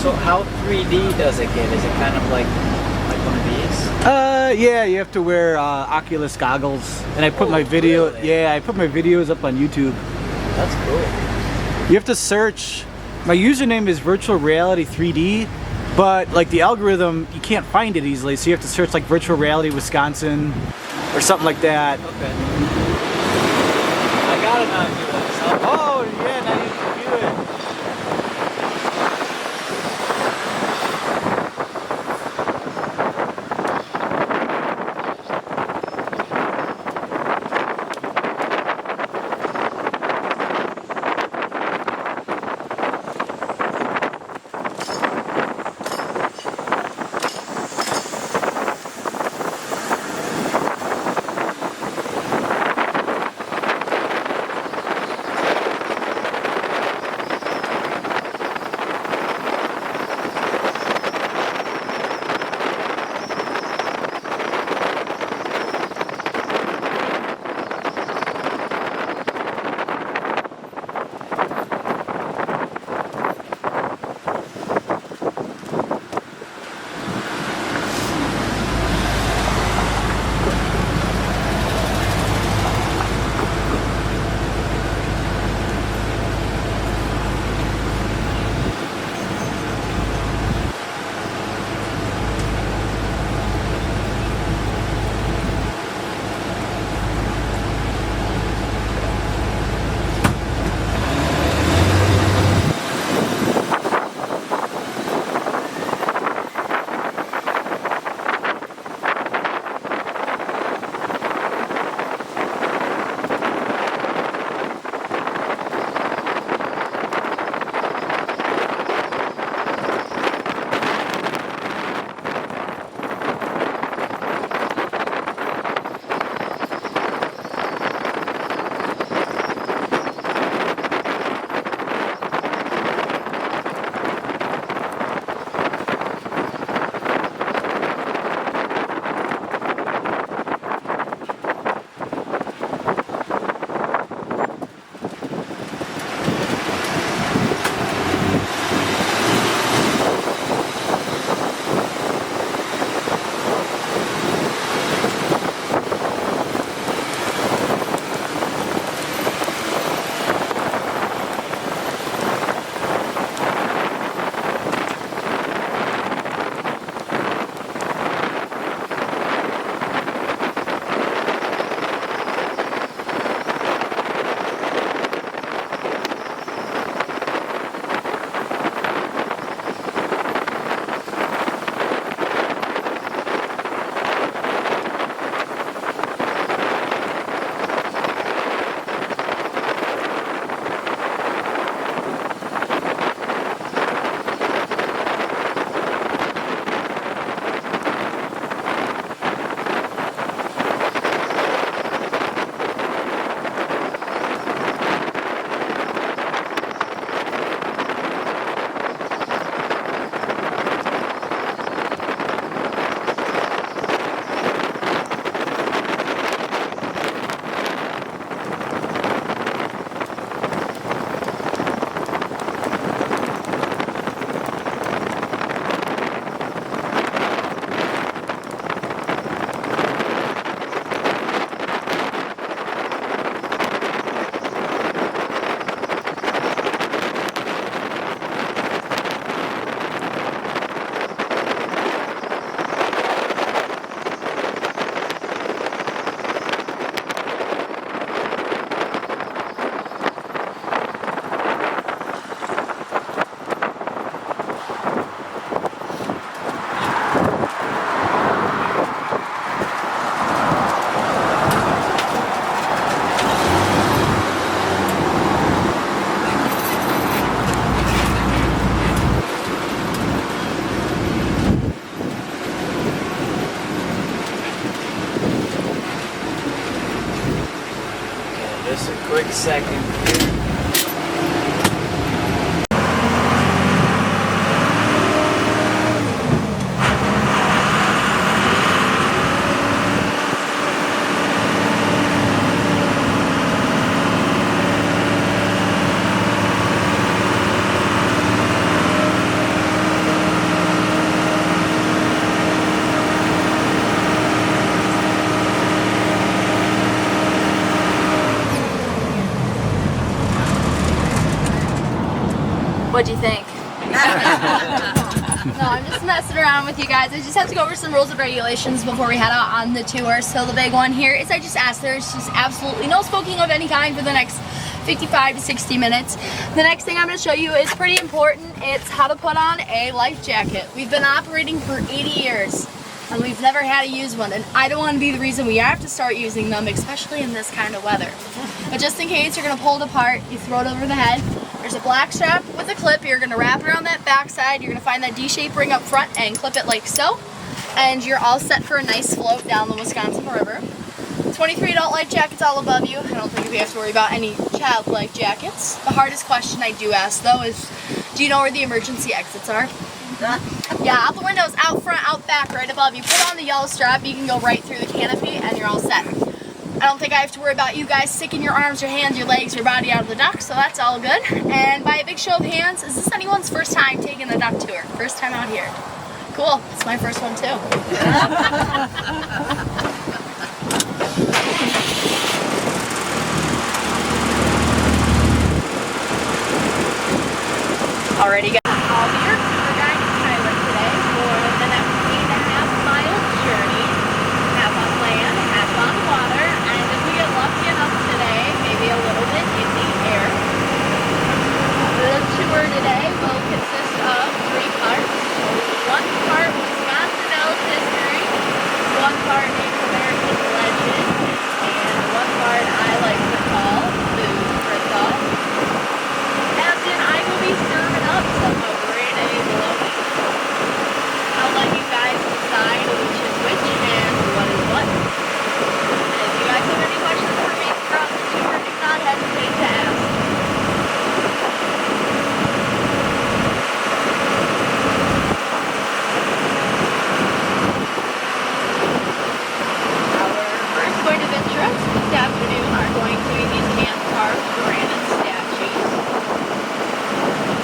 So how 3D does it get? Is it kind of like one of these? Yeah, you have to wear Oculus goggles, and I put my video. Really? Yeah, I put my videos up on YouTube. That's cool. You have to search. My username is Virtual Reality 3D, but like the algorithm, you can't find it easily, so you have to search like Virtual Reality Wisconsin or something like that. Okay. I got it on you. Oh yeah, now you can view it. Just a quick second here. What'd you think? No, I'm just messing around with you guys. I just have to go over some rules and regulations before we head out on the tour. So the big one here is I just asked there's just absolutely no smoking of any kind for the next 55 to 60 minutes. The next thing I'm going to show you is pretty important. It's how to put on a life jacket. We've been operating for 80 years and we've never had to use one, and I don't want to be the reason we have to start using them, especially in this kind of weather. But just in case, you're going to pull it apart, you throw it over the head. There's a black strap with a clip. You're going to wrap around that back side. You're going to find that D-shaped ring up front and clip it like so. And you're all set for a nice float down the Wisconsin River. 23 adult life jackets all above you. I don't think we have to worry about any child life jackets. The hardest question I do ask though is, do you know where the emergency exits are? Yeah, out the windows, out front, out back, right above you. Put on the yellow strap. You can go right through the canopy and you're all set. I don't think I have to worry about you guys sticking your arms, your hands, your legs, your body out of the duck, so that's all good. And by a big show of hands, is this anyone's first time taking the duck tour? First time out here? Cool, it's my first one too. Already got all here. We're going to Tyler today for the next 8.5-mile journey. Half on land, half on water, and if we get lucky enough today, maybe a little bit in the air. The tour today will consist of 3 parts. One part Wisconsin Dells history, one part Native American legend, and one part I like to call food for thought. As in, I will be serving up some grade A bologna. I'll let you guys decide which is which and what is what. And if you guys have any questions for me throughout the tour, do not hesitate to ask. Our first point of interest this afternoon are going to be these hand-carved granite statues.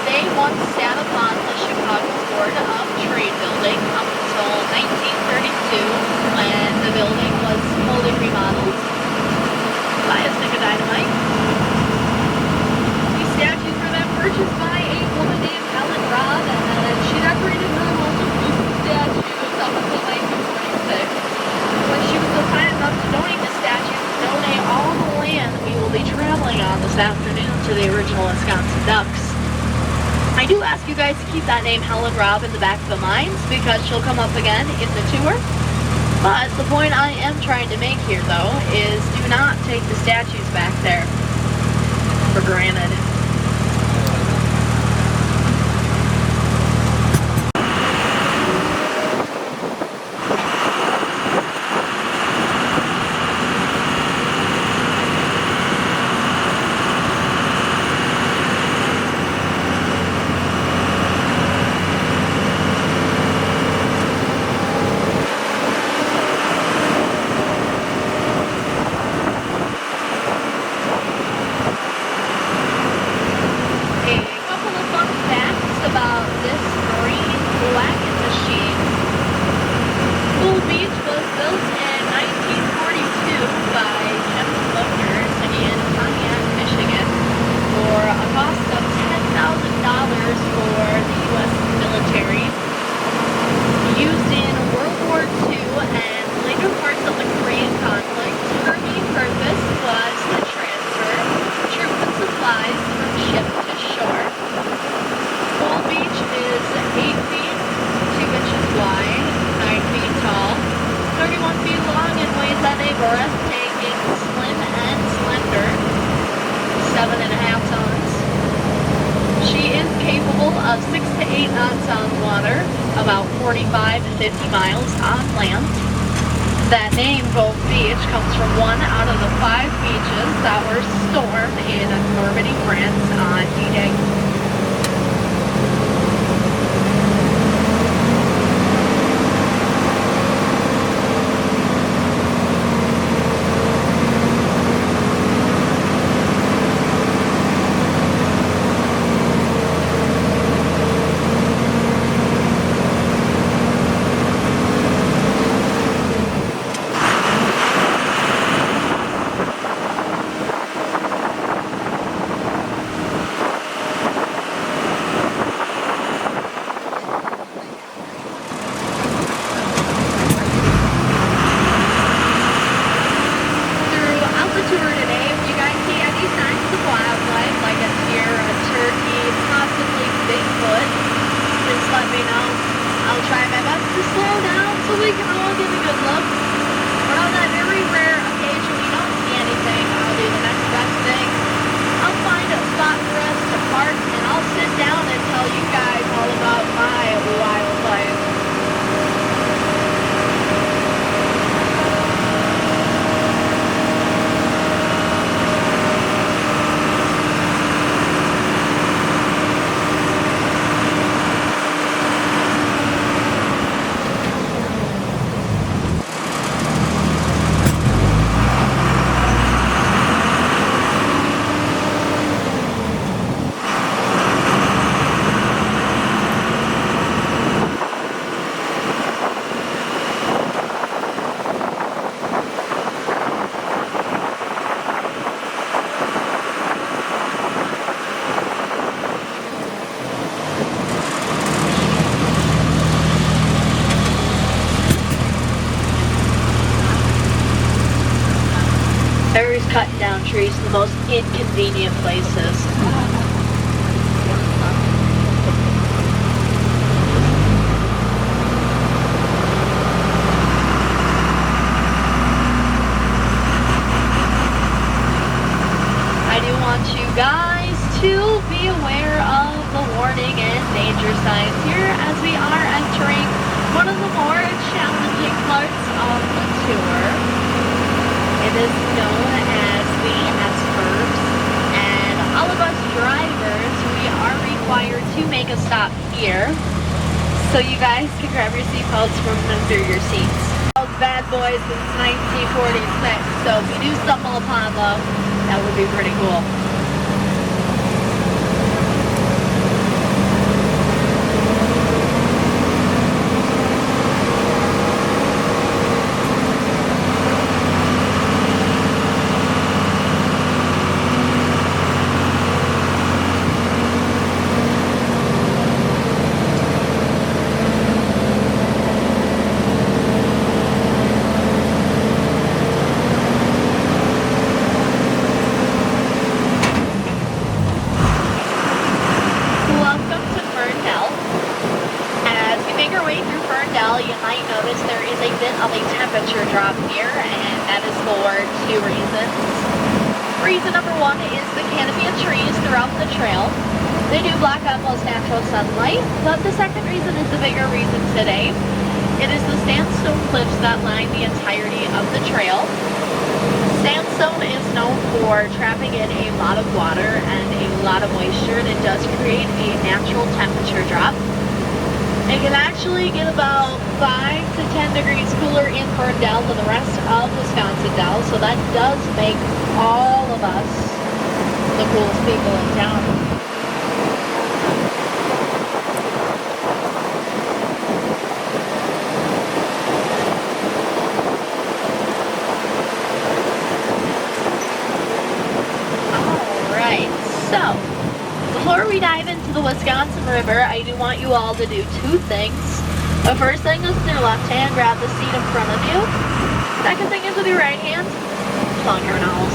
They once sat upon the Chicago Board of Trade building up until 1932 when the building was fully remodeled by a stick of dynamite. These statues were then purchased by a woman named Helen Robb, and she decorated her home with these statues up until 1946. When she was so kind enough to donate the statues, donate all the land we will be traveling on this afternoon to the original Wisconsin Ducks. I do ask you guys to keep that name Helen Robb in the back of the minds because she'll come up again in the tour. But the point I am trying to make here though is do not take the statues back there for granted. Breathtaking, slim and slender, 7.5 tons. She is capable of 6 to 8 knots on water, about 45 to 50 miles on land. That name, Gulf Beach, comes from one out of the 5 beaches that were stormed in Normandy, France on D-Day. I'll try my best to slow down so we can all get a good look. But on that very rare occasion we don't see anything, I'll do the next best thing. I'll find a spot for us to park and I'll sit down and tell you guys all about my wildlife. Everybody's cutting down trees in the most inconvenient places. I do want you guys to be aware of the warning and danger signs here as we are entering one of the more challenging parts of the tour. It is known as the S-curves, and all of us drivers, we are required to make a stop here, so you guys can grab your seatbelts from under your seats. Bad boys since 1946, so if you do stumble upon them, that would be pretty cool. You might notice there is a bit of a temperature drop here, and that is for two reasons. Reason number one is the canopy of trees throughout the trail. They do block out most natural sunlight, but the second reason is the bigger reason today. It is the sandstone cliffs that line the entirety of the trail. Sandstone is known for trapping in a lot of water and a lot of moisture, and it does create a natural temperature drop. It can actually get about 5 to 10 degrees cooler in Ferndale than the rest of Wisconsin now, so that does make all of us the coolest people in town. Alright, so before we dive into the Wisconsin River, I do want you all to do two things. The first thing is with your left hand, grab the seat in front of you. Second thing is with your right hand, plug your nose.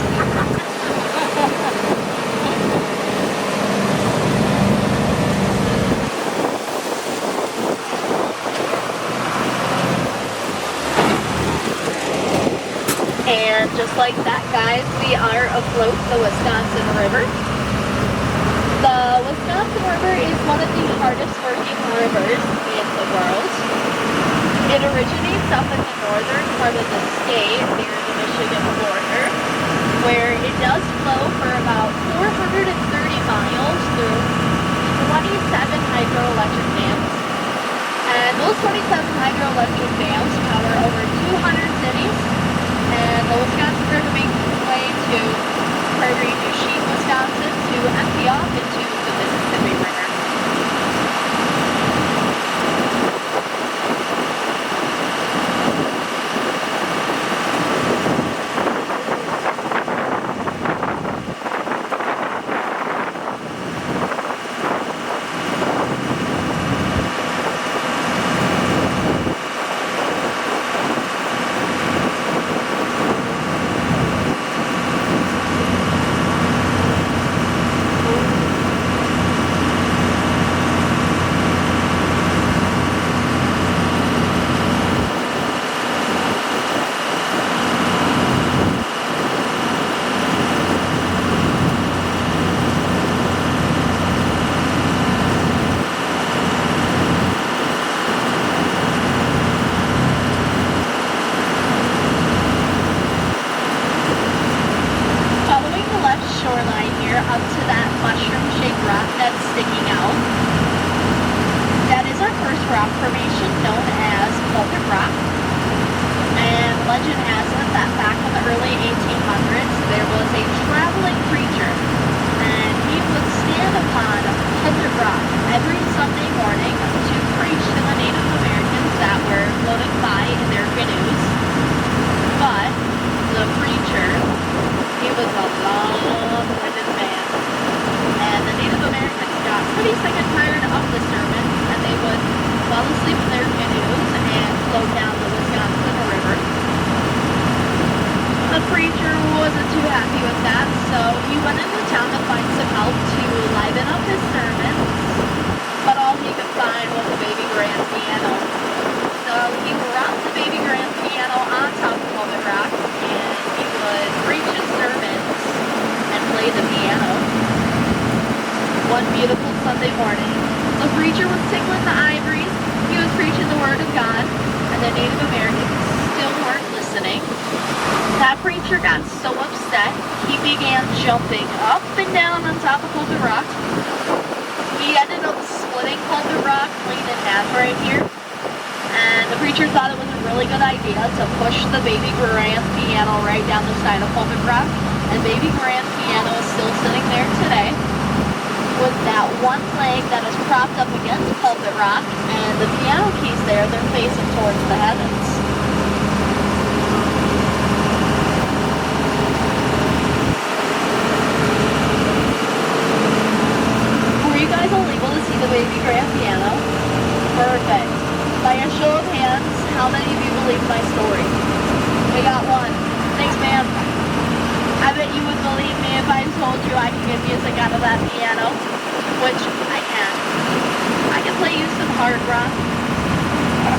And just like that, guys, we are afloat the Wisconsin River. The Wisconsin River is one of the hardest working rivers in the world. It originates up in the northern part of the state near the Michigan border, where it does flow for about 430 miles through 27 hydroelectric dams. And those 27 hydroelectric dams power over 200 cities. And the Wisconsin River makes its way to Prairie du Chien, Wisconsin, to empty off into the Mississippi River. preacher got so upset, he began jumping up and down on top of Pulpit Rock. We ended up splitting Pulpit Rock clean in half right here. And the preacher thought it was a really good idea to push the baby grand piano right down the side of Pulpit Rock. And baby grand piano is still sitting there today with that one leg that is propped up against Pulpit Rock, and the piano keys there, they're facing towards the heavens. Were you guys all able to see the baby grand piano? Perfect. By a show of hands, how many of you believe my story? We got one. Thanks, ma'am. I bet you would believe me if I told you I can get music out of that piano, which I can. I can play you some hard rock,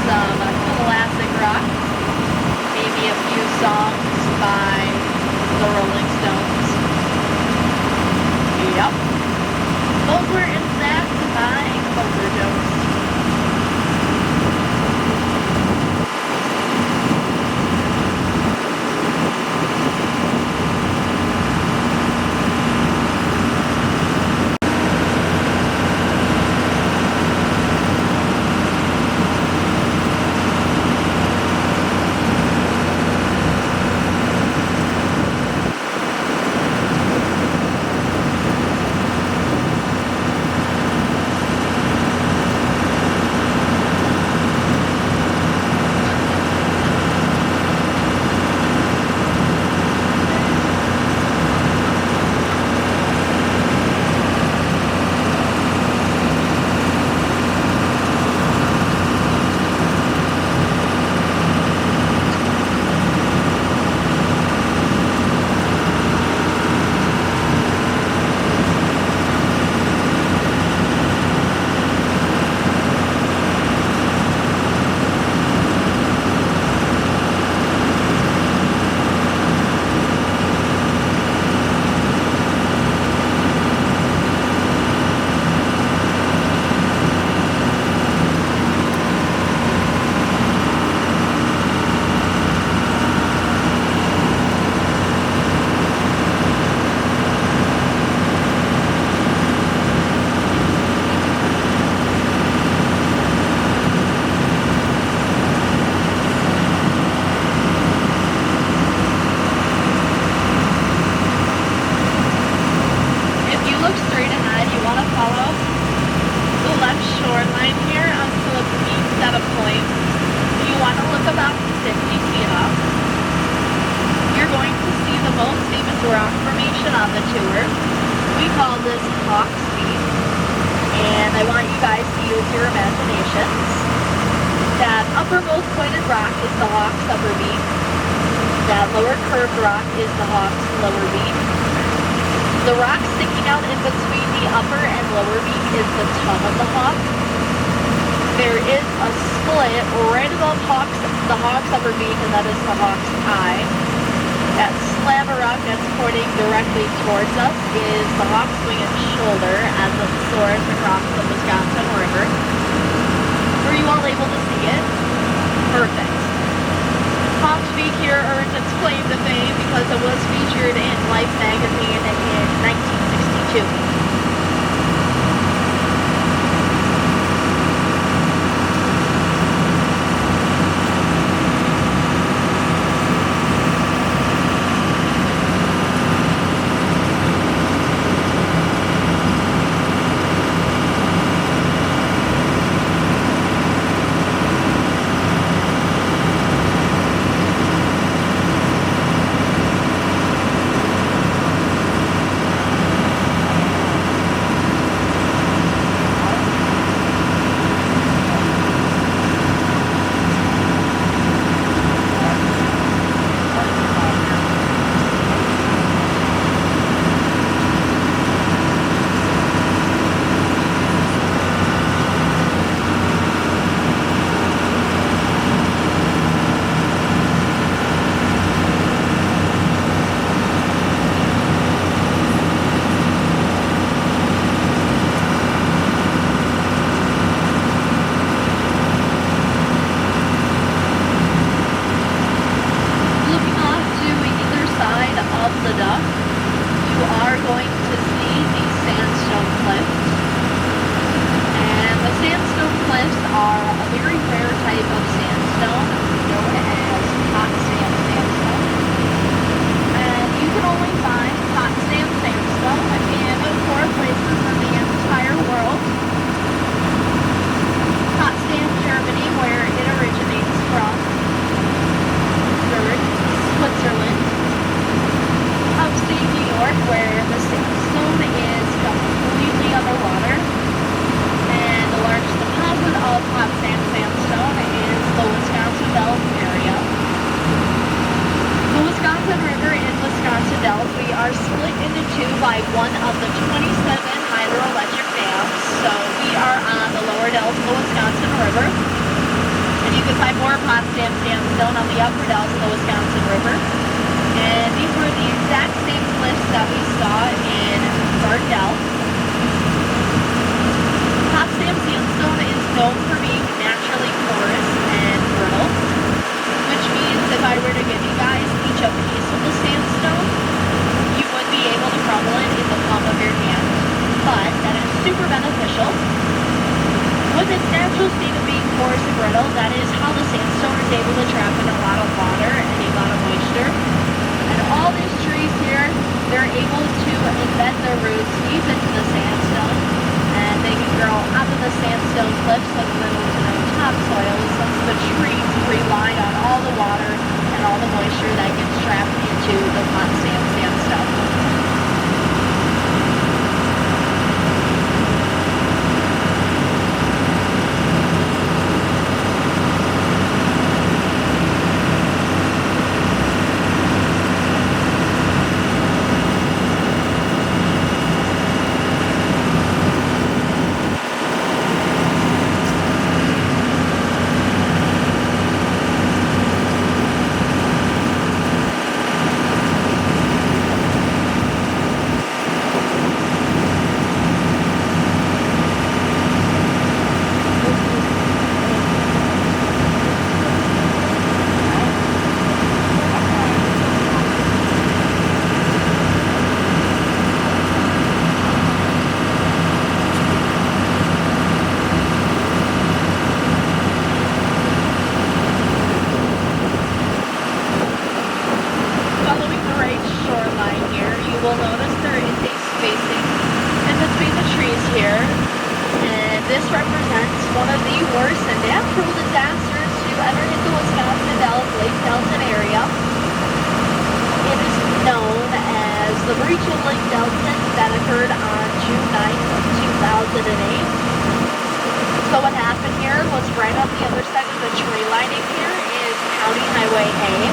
some classic rock, maybe a few songs by the Rolling Stones. Yep. Those were in fact my overdose. That uppermost pointed rock is the Hawk's upper beam. That lower curved rock is the Hawk's lower beam. The rock sticking out in between the upper and lower beam is the tongue of the hawk. There is a split right above the hawk's upper beam, and that is the hawk's eye. That slab of rock that's pointing directly towards us is the hawk's wing and shoulder as it soars across the Wisconsin River. Were you all able to see it? Perfect. Hawk's Beak here earns its claim to fame because it was featured in Life magazine in 1962. Potsdam sandstone on the upper dells of the Wisconsin River. And these were the exact same cliffs that we saw in Bardell. Potsdam sandstone is known for being naturally porous and brittle, which means if I were to give you guys each a piece of the sandstone, you would be able to crumble it in the palm of your hand. But that is super beneficial. With its natural state of being porous and brittle, that is how the sandstone is able to trap in a lot of water and a lot of moisture. And all these trees here, they're able to embed their roots deep into the sandstone, and they can grow out of the sandstone cliffs with little to no topsoil, since the trees rely on all the water and all the moisture that gets trapped into the Potsdam sandstone. Will notice there is a spacing in between the trees here, and this represents one of the worst natural disasters to ever hit the Wisconsin Dells Lake Delton area. It is known as the breach of Lake Delton that occurred on June 9th of 2008. So what happened here was right on the other side of the tree lining here is County Highway A.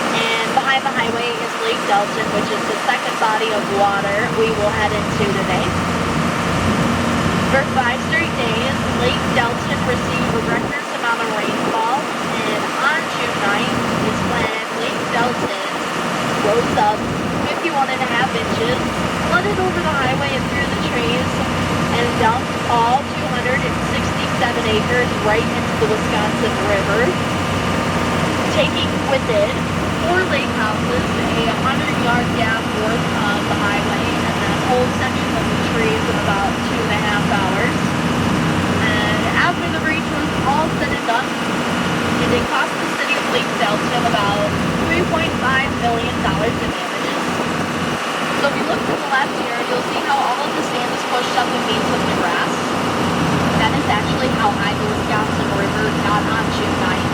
And behind the highway is Lake Delton, which is the second body of water we will head into today. For 5 straight days, Lake Delton received a record amount of rainfall, and on June 9th is when Lake Delton rose up 51.5 inches, flooded over the highway and through the trees, and dumped all 267 acres right into the Wisconsin River, taking with it 4 lake houses, a 100-yard gap worth of the highway, and that whole section of the trees in about 2.5 hours. And after the breach was all said and done, it did cost the city of Lake Delton about $3.5 million in damages. So if you look to the left here, you'll see how all of the sand is pushed up and meets with the grass. That is actually how high the Wisconsin River got on June 9th.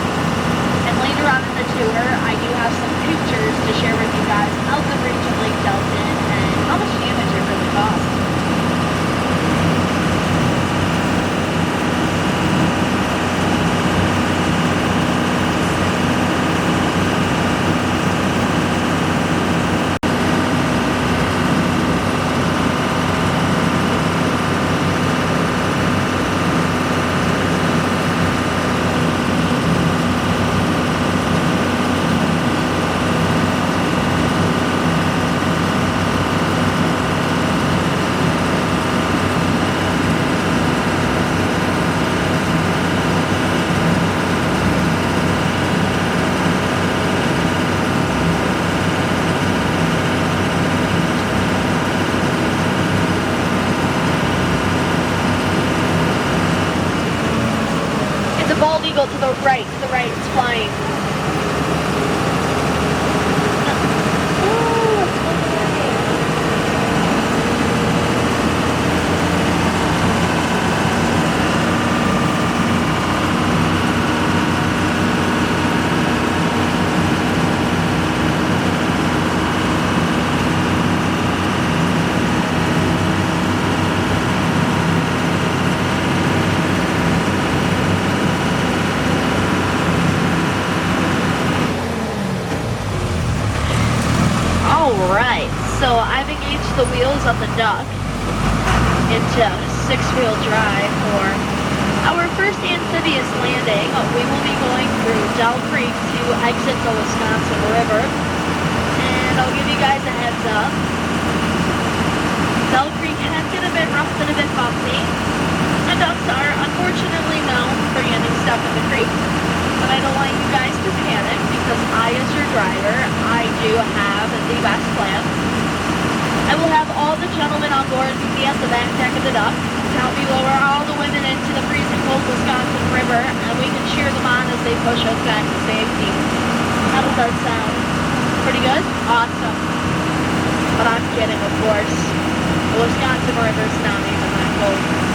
And later on in the tour, I do have some pictures to share with you guys of the breach of Lake Delton and how much damage it really caused. To the right, it's flying. Alright, so I've engaged the wheels on the duck into 6-wheel drive for our first amphibious landing. We will be going through Dell Creek to exit the Wisconsin River. And I'll give you guys a heads up. Dell Creek can get a bit rough and a bit bumpy. The ducks are unfortunately known for getting stuck in the creek. But I don't want you guys to panic because I, as your driver, I do have the best plan. I will have all the gentlemen on board be at the back deck of the duck to help me lower all the women into the freezing cold Wisconsin River, and we can cheer them on as they push us back to safety. How does that sound? Pretty good? Awesome. But I'm kidding, of course. The Wisconsin River's not even that cold.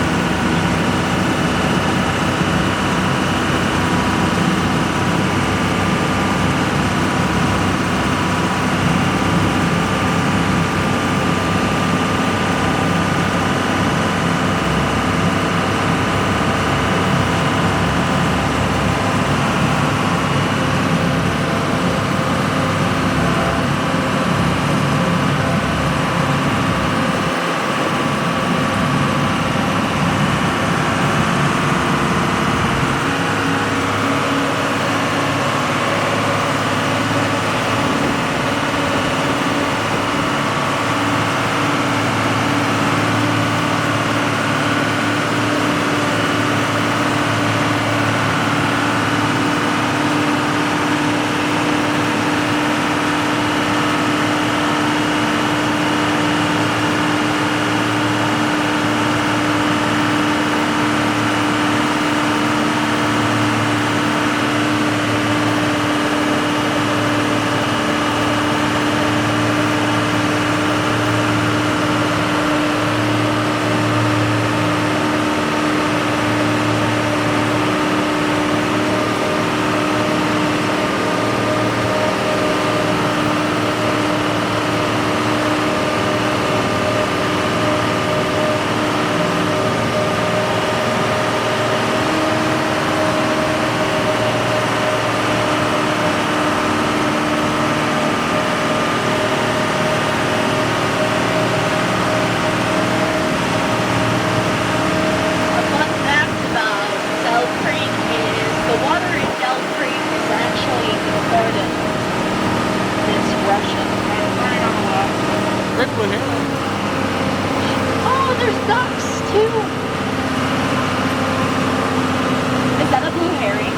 Oh, there's ducks too. Is that a blue herring?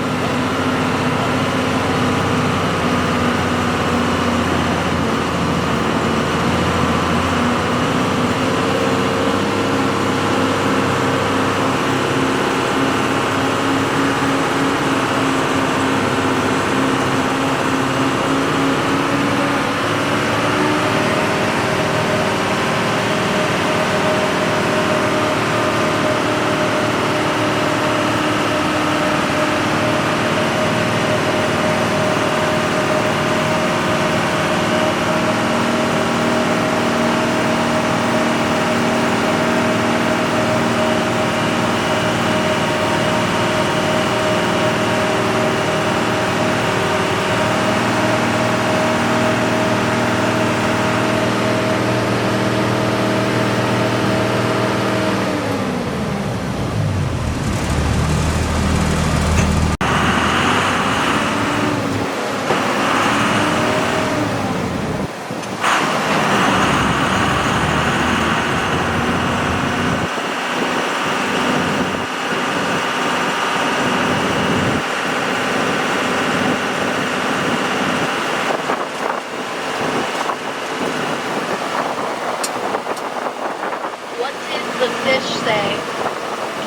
The fish say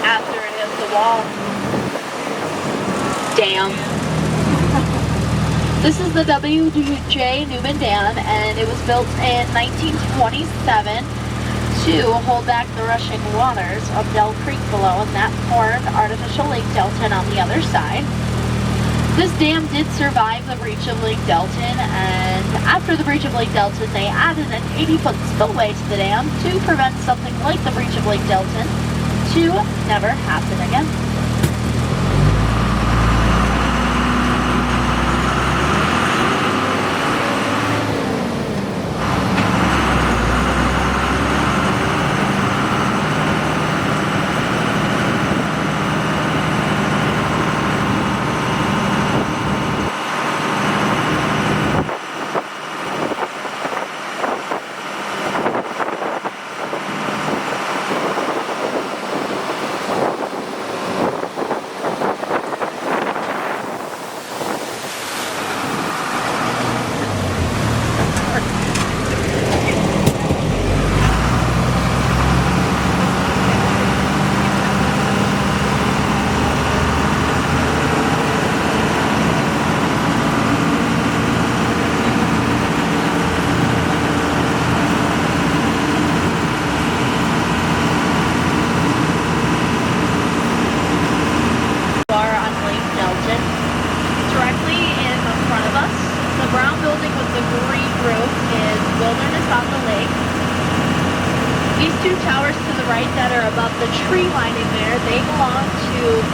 after it hit the wall. Dam. This is the W.J. Newman Dam, and it was built in 1927 to hold back the rushing waters of Dell Creek below, and that formed artificial Lake Delton on the other side. This dam did survive the breach of Lake Delton, and after the breach of Lake Delton, they added an 80-foot spillway to the dam to prevent something like the breach of Lake Delton to never happen again.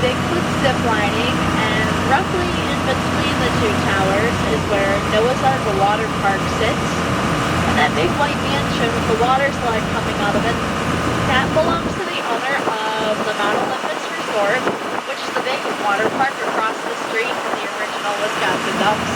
Bigfoot zip lining, and roughly in between the two towers is where Noah's Ark Water Park sits. And that big white mansion with the water slide coming out of it, that belongs to the owner of the Mandolin Resort, which is the big water park across the street from the original Wisconsin Dumps.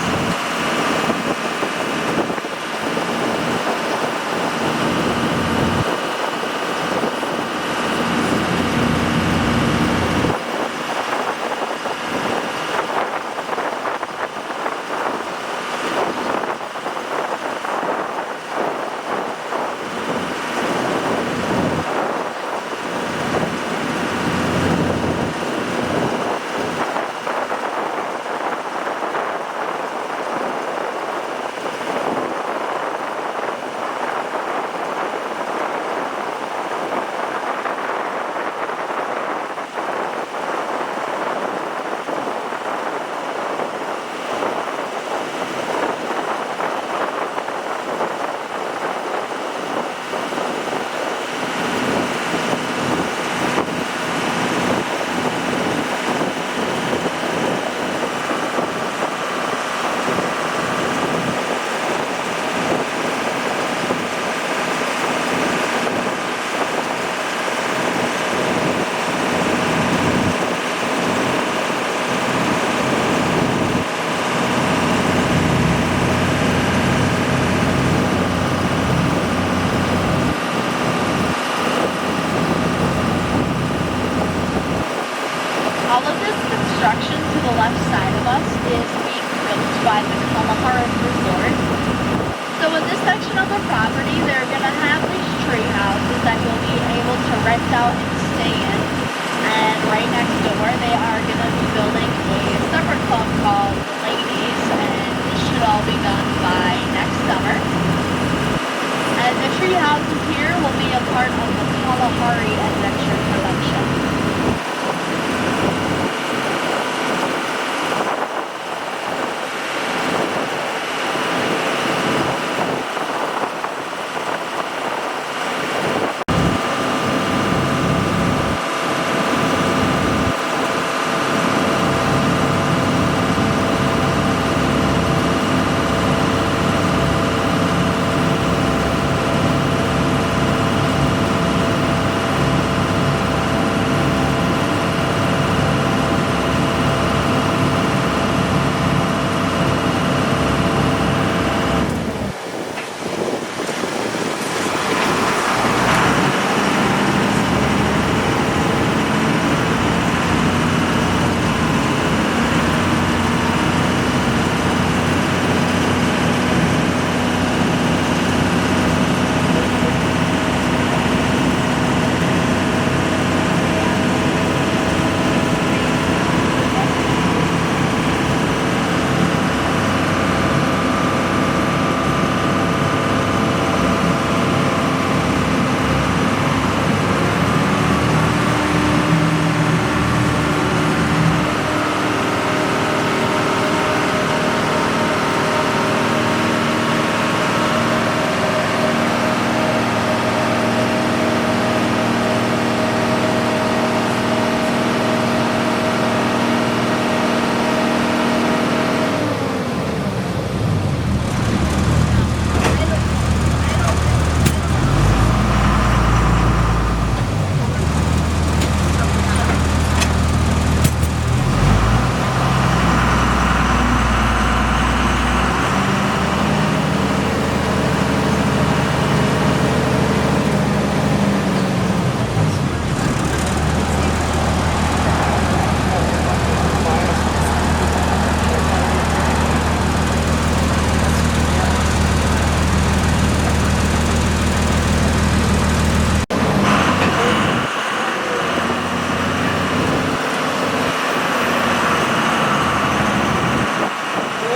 Construction to the left side of us is being built by the Resort. So in this section of the property, they're going to have these tree houses that you'll be able to rent out and stay in. And right next door, they are going to be building a separate club called the Ladies, and this should all be done by next summer. And the tree houses here will be a part of the Kalahari Adventure Collection.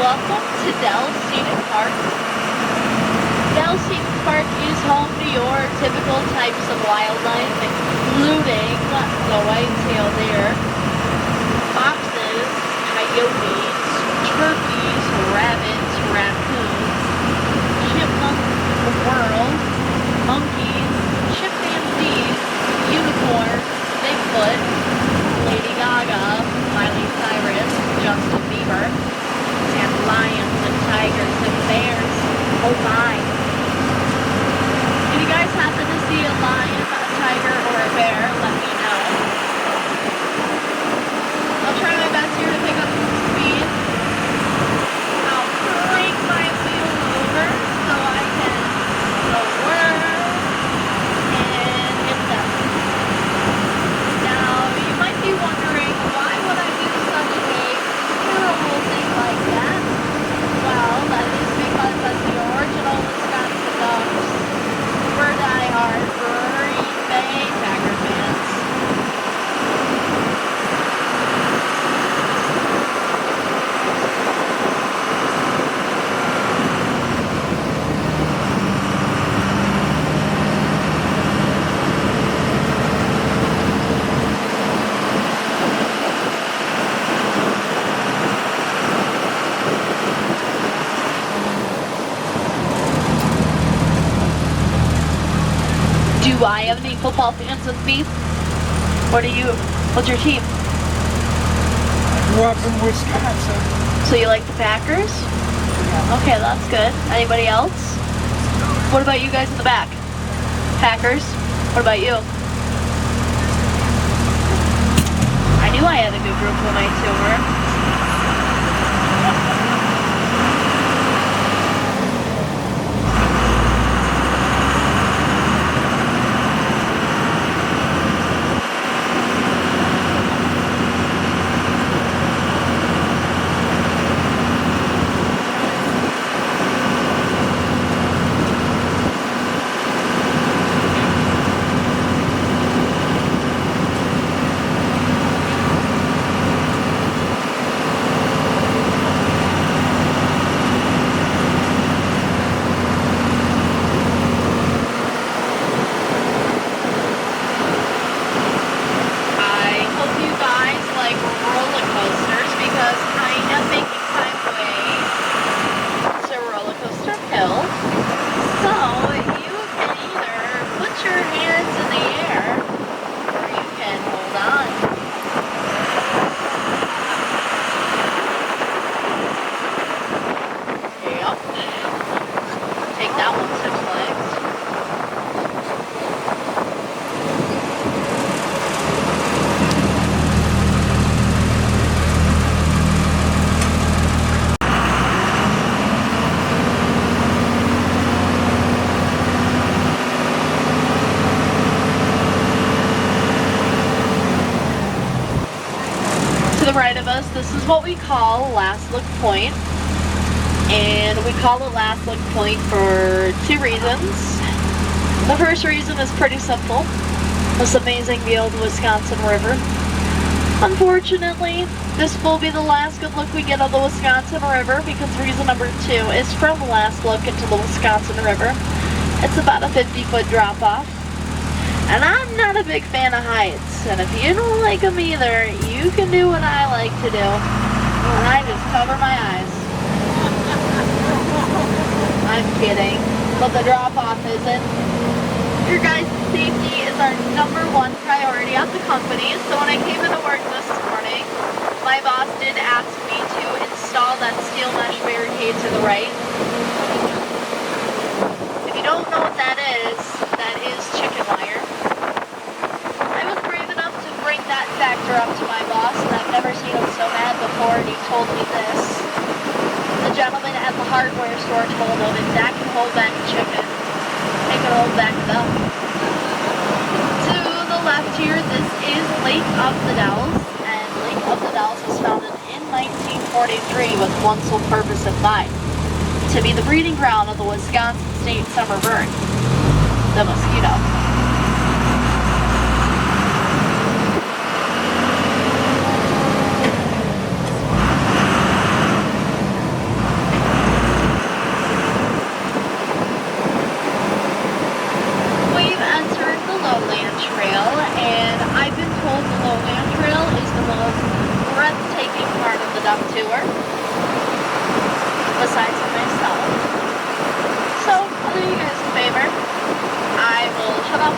Welcome to Dell Scenic Park. Dell Scenic Park is home to your typical types of wildlife, including the white-tailed deer, foxes, coyotes, turkeys, rabbits, raccoons, chipmunk, squirrels, monkeys, chimpanzees, unicorns, Bigfoot, Lady Gaga, football fans with me? What's your team? I grew up in Wisconsin. So you like the Packers? Okay, that's good. Anybody else? What about you guys in the back? Packers? What about you? I knew I had a good group when I toured. the right of us, this is what we call Last Look Point. And we call it Last Look Point for two reasons. The first reason is pretty simple. This amazing view of the Wisconsin River. Unfortunately, this will be the last good look we get of the Wisconsin River, because reason number two is from Last Look into the Wisconsin River. It's about a 50-foot drop off. And I'm not a big fan of heights, and if you don't like them either, you can do what I like to do. And I just cover my eyes. I'm kidding, but the drop off isn't. Your guys' safety is our #1 priority at the company, so when I came into work this morning, my boss did ask me to install that steel mesh barricade to the right. If you don't know what that is chicken wire. I was brave enough to bring that factor up to my boss, and I've never seen him so mad before, and he told me this. The gentleman at the hardware store told him, if that can hold back chicken, it can hold back duck. To the left here, this is Lake of the Dells, and Lake of the Dells was founded in 1943 with one sole purpose in mind: to be the breeding ground of the Wisconsin state summer bird, the mosquito. We've entered the Lowland Trail, and I've been told the Lowland Trail is the most breathtaking part of the duck tour, besides for myself. So, I'll do you guys a favor. I will shut off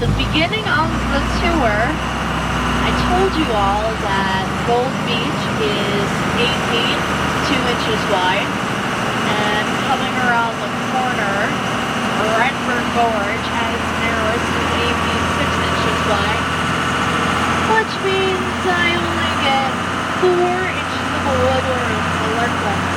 the beginning of the tour, I told you all that Gold Beach is 8 feet, 2 inches wide, and coming around the corner, Redford Gorge at its narrowest is 8 feet, 6 inches wide, which means I only get 4 inches of wiggle room to work with.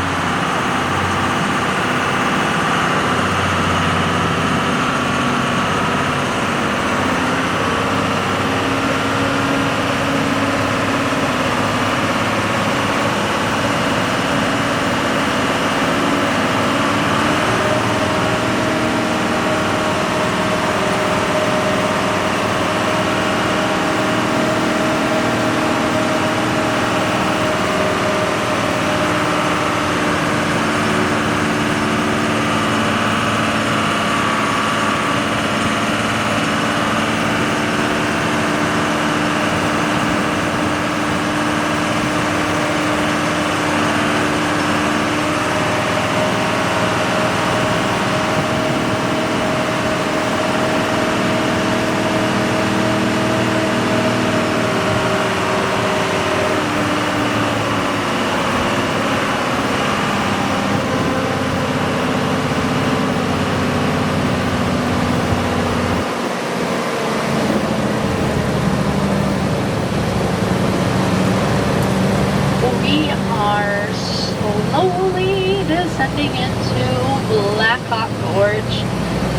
We are slowly descending into Blackhawk Gorge,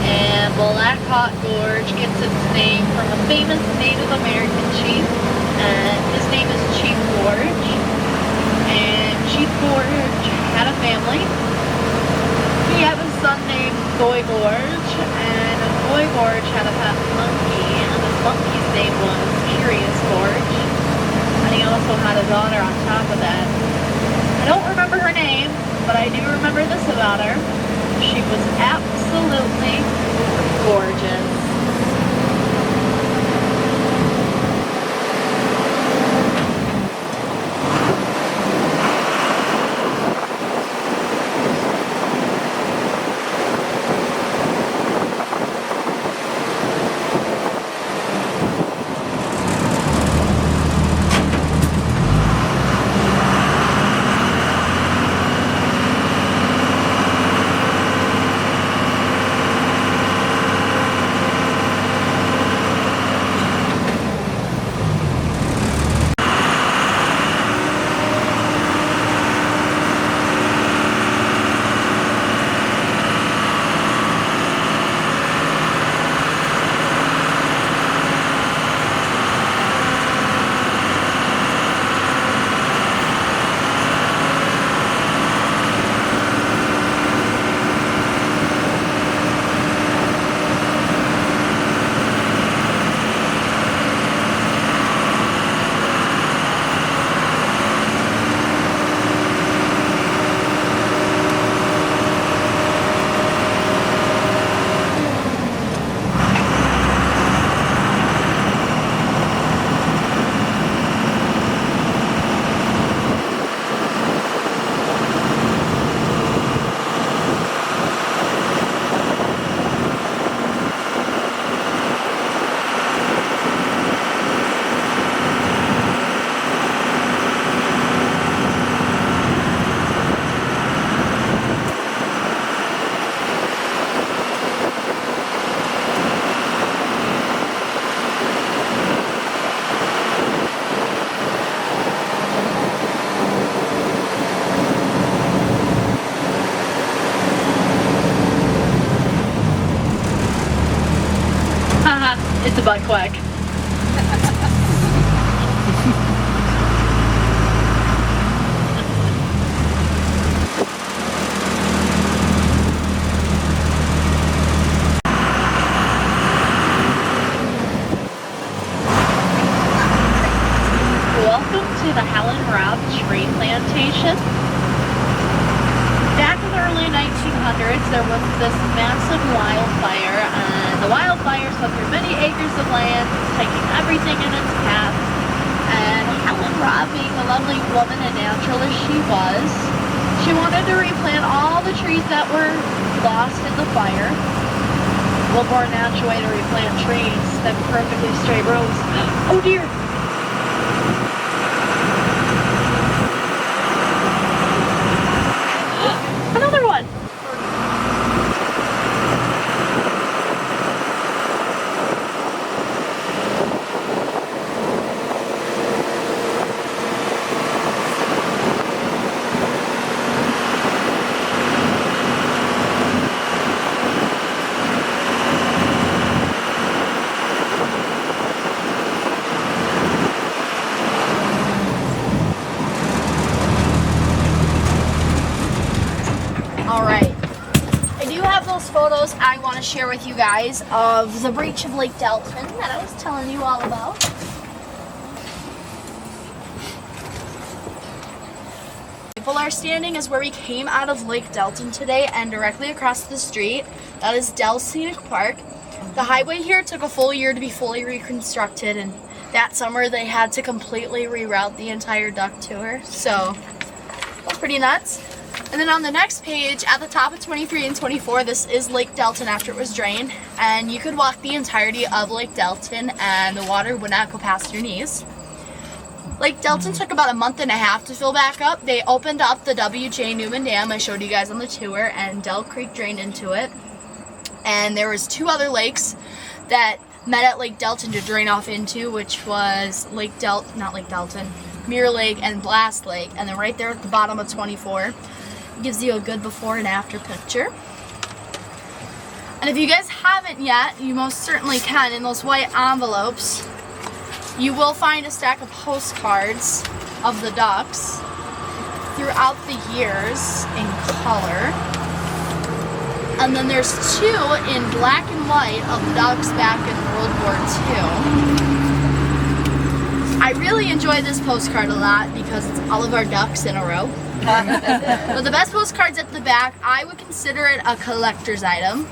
and Blackhawk Gorge gets its name from a famous Native American chief, and his name is Chief Gorge. And Chief Gorge had a family. He had a son named Boy Gorge, and Boy Gorge had a pet monkey, and his monkey's name was Curious Gorge. And he also had a daughter on top of that. I don't remember her name, but I do remember this about her. She was absolutely gorgeous. It's a butt quack. Welcome to the Helen Robb tree plantation. Back in the early 1900s, there was this massive wildfire, and the wildfire swept through many acres of land, taking everything in its path. And Helen Robb, being the lovely woman and naturalist she was, she wanted to replant all the trees that were lost in the fire. A little more natural way to replant trees than perfectly straight rows. Oh dear! Another one! Alright, I do have those photos I want to share with you guys of the breach of Lake Delton that I was telling you all about. People are standing is where we came out of Lake Delton today, and directly across the street, that is Dell Scenic Park. The highway here took a full year to be fully reconstructed, and that summer they had to completely reroute the entire duck tour, so that's pretty nuts. And then on the next page, at the top of 23 and 24, this is Lake Delton after it was drained. And you could walk the entirety of Lake Delton and the water would not go past your knees. Lake Delton took about a month and a half to fill back up. They opened up the W.J. Newman Dam I showed you guys on the tour, and Dell Creek drained into it. And there was two other lakes that met at Lake Delton to drain off into, which was Mirror Lake and Blast Lake. And then right there at the bottom of 24, gives you a good before and after picture. And if you guys haven't yet, you most certainly can. In those white envelopes, you will find a stack of postcards of the ducks throughout the years in color. And then there's two in black and white of the ducks back in World War II. I really enjoy this postcard a lot because it's all of our ducks in a row. But the best postcards at the back, I would consider it a collector's item.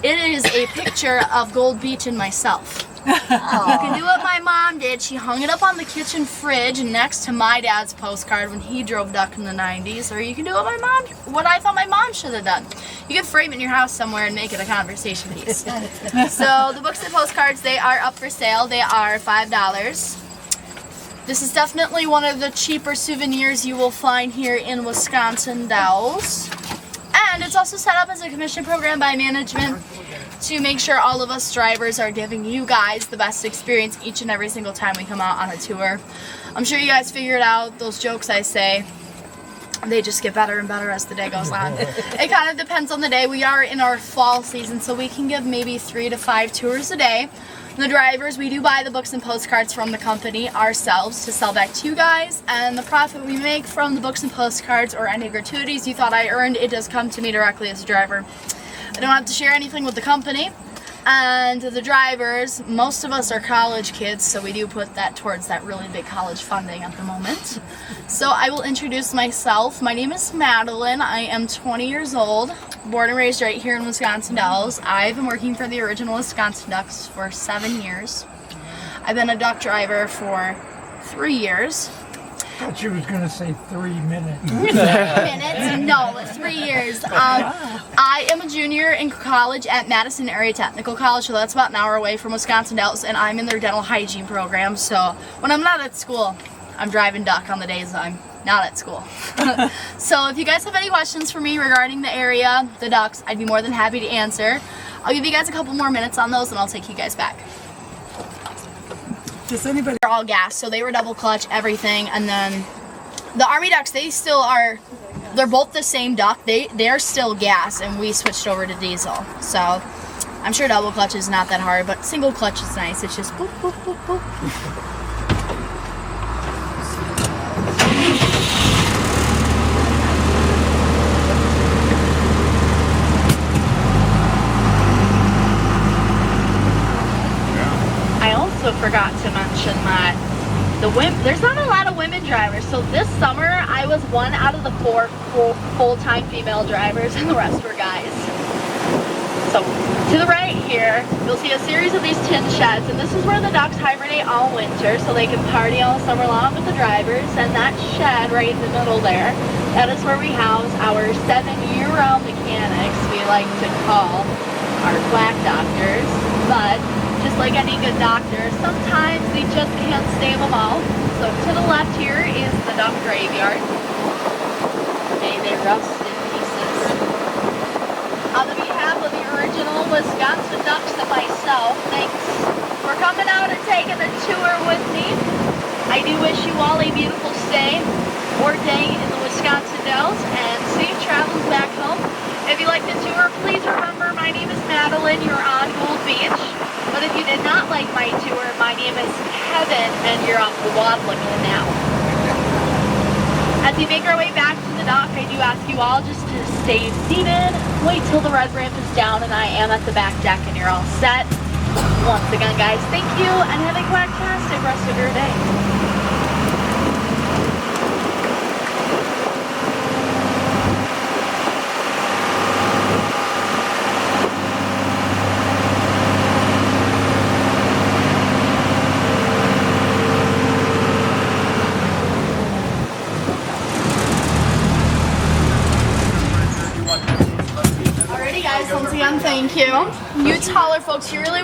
It is a picture of Gold Beach and myself. You can do what my mom did. She hung it up on the kitchen fridge next to my dad's postcard when he drove duck in the 90s. Or you can do what I thought my mom should have done. You can frame it in your house somewhere and make it a conversation piece. So the books and postcards, they are up for sale. They are $5. This is definitely one of the cheaper souvenirs you will find here in Wisconsin Dells. And it's also set up as a commission program by management to make sure all of us drivers are giving you guys the best experience each and every single time we come out on a tour. I'm sure you guys figured out those jokes I say. They just get better and better as the day goes on. It kind of depends on the day. We are in our fall season, so we can give maybe 3 to 5 tours a day. The drivers, we do buy the books and postcards from the company ourselves to sell back to you guys, and the profit we make from the books and postcards or any gratuities you thought I earned, it does come to me directly as a driver. I don't have to share anything with the company. And the drivers, most of us are college kids, so we do put that towards that really big college funding at the moment. So I will introduce myself. My name is Mandolin. I am 20 years old, born and raised right here in Wisconsin Dells. I've been working for the original Wisconsin Ducks for 7 years. I've been a duck driver for 3 years. I thought you was going to say 3 minutes. 3 minutes? No, 3 years. I am a junior in college at Madison Area Technical College, so that's about an hour away from Wisconsin Dells, and I'm in their dental hygiene program. So when I'm not at school, I'm driving duck on the days I'm not at school. So if you guys have any questions for me regarding the area, the ducks, I'd be more than happy to answer. I'll give you guys a couple more minutes on those, and I'll take you guys back. Does anybody? They're all gas, so they were double clutch, everything, and then the Army ducks, they still are, they're both the same duck. They're still gas, and we switched over to diesel. So I'm sure double clutch is not that hard, but single clutch is nice. It's just boop, boop, boop, boop. Forgot to mention that there's not a lot of women drivers. So this summer I was one out of the 4 full-time female drivers, and the rest were guys. So to the right here, you'll see a series of these tin sheds, and this is where the ducks hibernate all winter, so they can party all summer long with the drivers. And that shed right in the middle there, that is where we house our 7 year-round mechanics, we like to call. are quack doctors, but just like any good doctor, sometimes they just can't save them all. So to the left here is the duck graveyard. May they rest in pieces. On the behalf of the original Wisconsin Ducks and myself, thanks for coming out and taking the tour with me. I do wish you all a beautiful stay or day in the Wisconsin Dells and safe travels back home. If you like the tour, please remember my name is Mandolin. You're on Gold Beach. But if you did not like my tour, my name is Kevin and you're off the Wad Lagoon now. As we make our way back to the dock, I do ask you all just to stay seated, wait till the red ramp is down and I am at the back deck and you're all set. Once again, guys, thank you and have a quacktastic rest of your day. Alrighty guys, once again, thank you. You taller folks, you really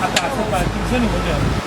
อากาศสบายจริงสนุกเลย